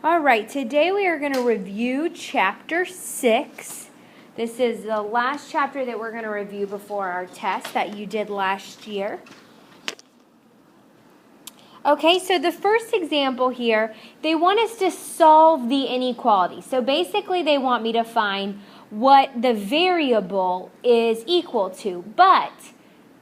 All right, today we are going to review Chapter 6. This is the last chapter that we're going to review before our test that you did last year. Okay, so the first example here, they want us to solve the inequality. So basically they want me to find what the variable is equal to, but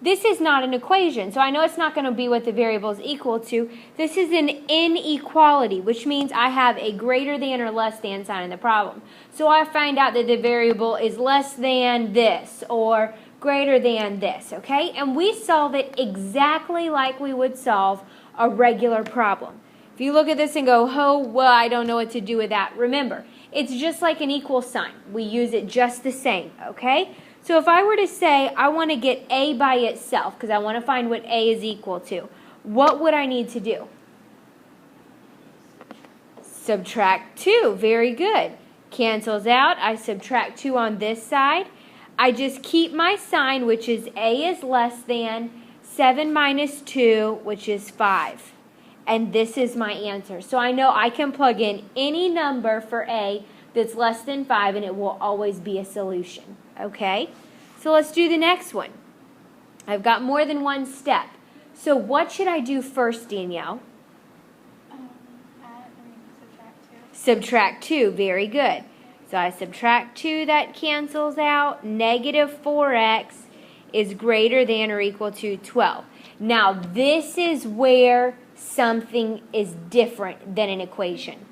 this is not an equation, so I know it's not going to be what the variable is equal to. This is an inequality, which means I have a greater than or less than sign in the problem. So I find out that the variable is less than this or greater than this, okay? And we solve it exactly like we would solve a regular problem. If you look at this and go, oh, well, I don't know what to do with that, remember, it's just like an equal sign. We use it just the same, okay? So if I were to say I want to get A by itself, because I want to find what A is equal to, what would I need to do? Subtract 2. Very good. Cancels out. I subtract 2 on this side. I just keep my sign, which is A is less than 7 minus 2, which is 5. And this is my answer. So I know I can plug in any number for A that's less than 5, and it will always be a solution. Okay? So let's do the next one. I've got more than one step. So what should I do first, Danielle? Subtract 2. Very good. So I subtract 2, that cancels out. Negative 4x is greater than or equal to 12. Now this is where something is different than an equation.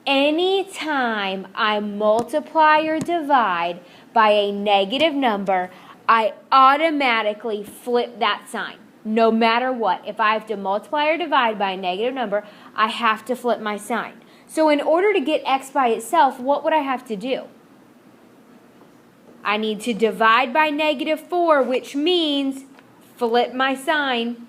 Anytime I multiply or divide by a negative number, I automatically flip that sign. No matter what. If I have to multiply or divide by a negative number, I have to flip my sign. So in order to get x by itself, what would I have to do? I need to divide by negative 4, which means flip my sign.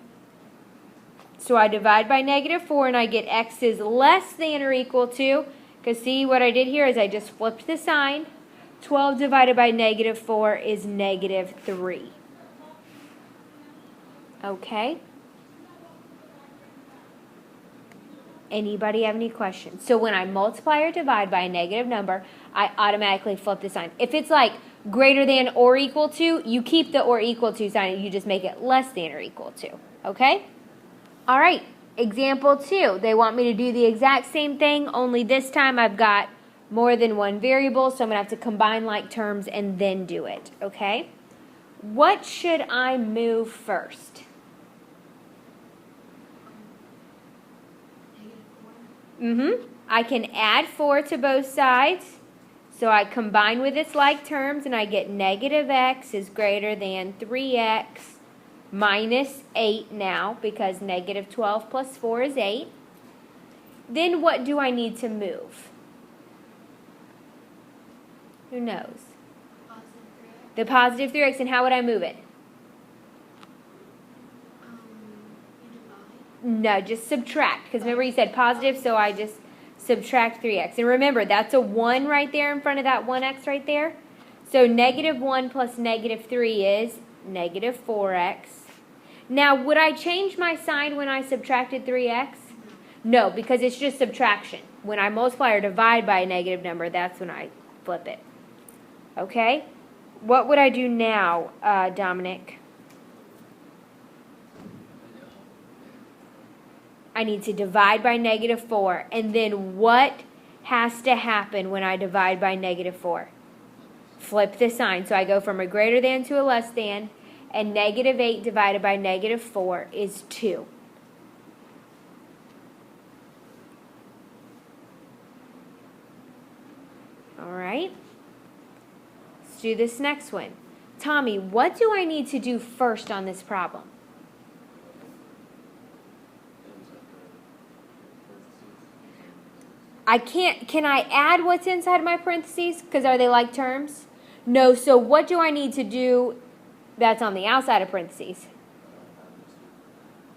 So I divide by negative 4 and I get x is less than or equal to, because see what I did here is I just flipped the sign. 12 divided by negative 4 is negative 3. Okay? Anybody have any questions? So when I multiply or divide by a negative number, I automatically flip the sign. If it's like greater than or equal to, you keep the or equal to sign and you just make it less than or equal to. Okay? All right, example 2. They want me to do the exact same thing, only this time I've got more than one variable, so I'm going to have to combine like terms and then do it, okay? What should I move first? I can add 4 to both sides, so I combine with its like terms and I get negative x is greater than 3x minus 8 now, because negative 12 plus 4 is 8. Then what do I need to move? Who knows? The positive 3x, and how would I move it? No, just subtract, because remember you said positive, so I just subtract 3x. And remember, that's a 1 right there in front of that 1x right there. So negative 1 plus negative 3 is negative 4x. Now, would I change my sign when I subtracted 3x? No, because it's just subtraction. When I multiply or divide by a negative number, that's when I flip it. Okay? What would I do now, Dominic? I need to divide by negative 4. And then what has to happen when I divide by negative 4? Flip the sign. So I go from a greater than to a less than. And negative 8 divided by negative 4 is 2. All right. Let's do this next one. Tommy, what do I need to do first on this problem? Can I add what's inside my parentheses? Because are they like terms? No, so what do I need to do that's on the outside of parentheses?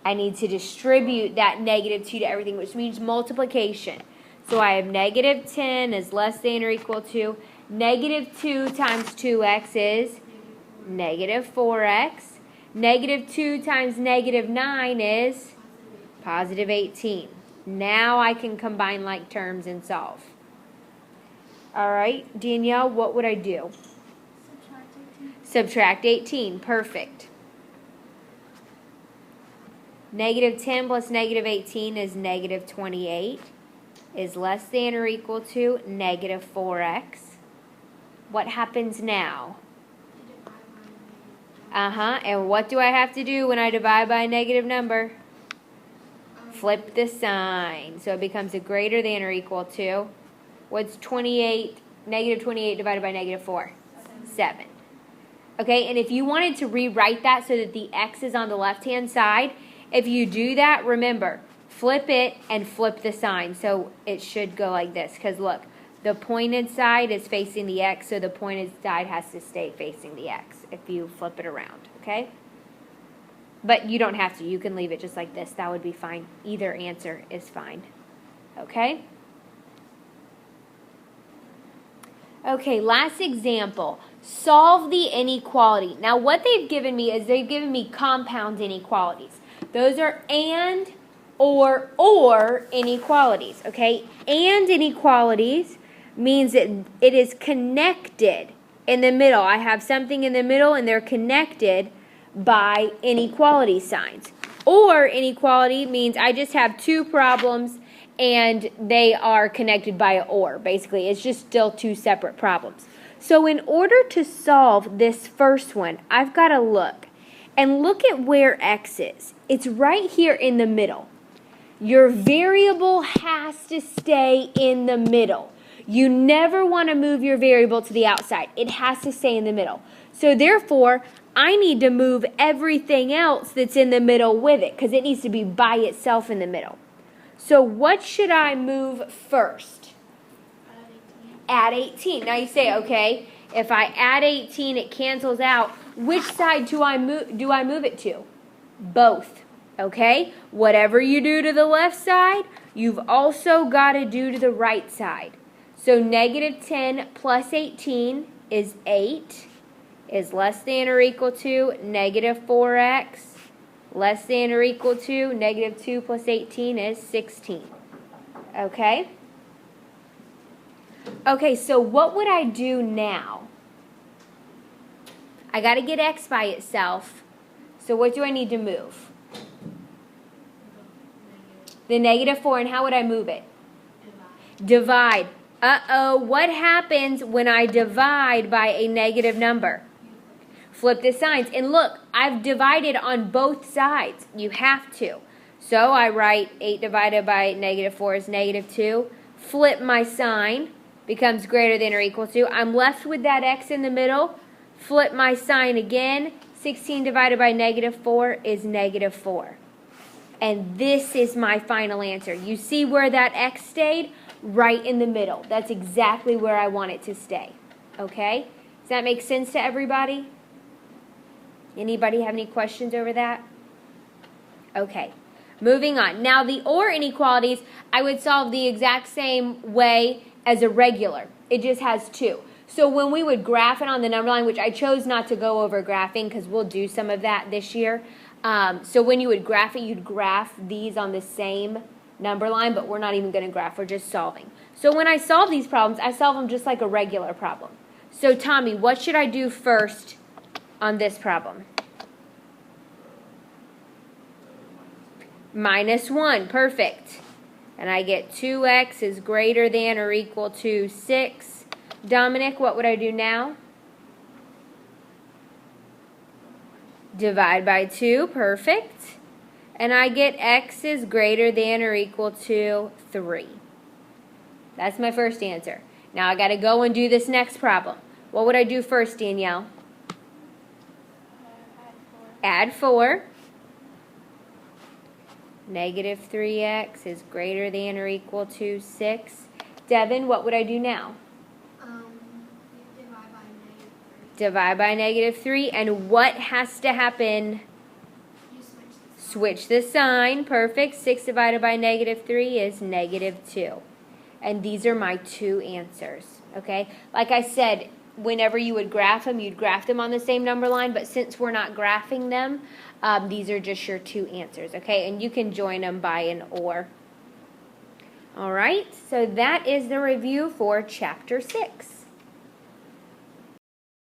I need to distribute that negative 2 to everything, which means multiplication. So I have negative 10 is less than or equal to negative 2 times 2x is negative 4x. Negative 2 times negative 9 is positive 18. Now I can combine like terms and solve. All right, Danielle, what would I do? Subtract 18. Perfect. Negative 10 plus negative 18 is negative 28. Is less than or equal to negative 4x. What happens now? And what do I have to do when I divide by a negative number? Flip the sign. So it becomes a greater than or equal to, what's 28, negative 28 divided by negative 4? 7. Okay, and if you wanted to rewrite that so that the x is on the left-hand side, if you do that, remember, flip it and flip the sign. So it should go like this, because look, the pointed side is facing the x, so the pointed side has to stay facing the x if you flip it around, okay? But you don't have to. You can leave it just like this. That would be fine. Either answer is fine, okay? Okay, last example. Solve the inequality. Now, what they've given me is they've given me compound inequalities. Those are and, or inequalities, okay? And inequalities means that it is connected in the middle. I have something in the middle and they're connected by inequality signs. Or inequality means I just have two problems and they are connected by an or. Basically, it's just still two separate problems. So in order to solve this first one, I've got to look. And look at where x is. It's right here in the middle. Your variable has to stay in the middle. You never want to move your variable to the outside. It has to stay in the middle. So therefore, I need to move everything else that's in the middle with it because it needs to be by itself in the middle. So what should I move first? Add 18. Now you say, okay, if I add 18, it cancels out. Which side do I move it to? Both. Okay? Whatever you do to the left side, you've also got to do to the right side. So negative 10 plus 18 is 8. Is less than or equal to negative 4x. Less than or equal to negative 2 plus 18 is 16. Okay? Okay, so what would I do now? I got to get x by itself. So what do I need to move? The negative 4, and how would I move it? Divide. Uh-oh, what happens when I divide by a negative number? Flip the signs. And look, I've divided on both sides. You have to. So I write 8 divided by negative 4 is negative 2. Flip my sign. Becomes greater than or equal to. I'm left with that x in the middle. Flip my sign again. 16 divided by negative 4 is negative 4. And this is my final answer. You see where that x stayed? Right in the middle. That's exactly where I want it to stay. Okay? Does that make sense to everybody? Anybody have any questions over that? Okay. Moving on. Now the or inequalities, I would solve the exact same way as a regular. It just has 2. So when we would graph it on the number line, which I chose not to go over graphing because we'll do some of that this year. So when you would graph it, you'd graph these on the same number line, but we're not even going to graph. We're just solving. So when I solve these problems, I solve them just like a regular problem. So Tommy, what should I do first on this problem? -1. Perfect. And I get 2x is greater than or equal to 6. Dominic, what would I do now? Divide by 2. Perfect. And I get x is greater than or equal to 3. That's my first answer. Now I got to go and do this next problem. What would I do first, Danielle? Add 4. Negative 3x is greater than or equal to 6. Devin, what would I do now? Divide by -3. Divide by -3. And what has to happen? You Switch the sign. Perfect. 6 divided by -3 is -2. And these are my 2 answers. Okay? Like I said, whenever you would graph them, you'd graph them on the same number line. But since we're not graphing them, these are just your 2 answers. Okay? And you can join them by an or. All right, so that is the review for Chapter 6.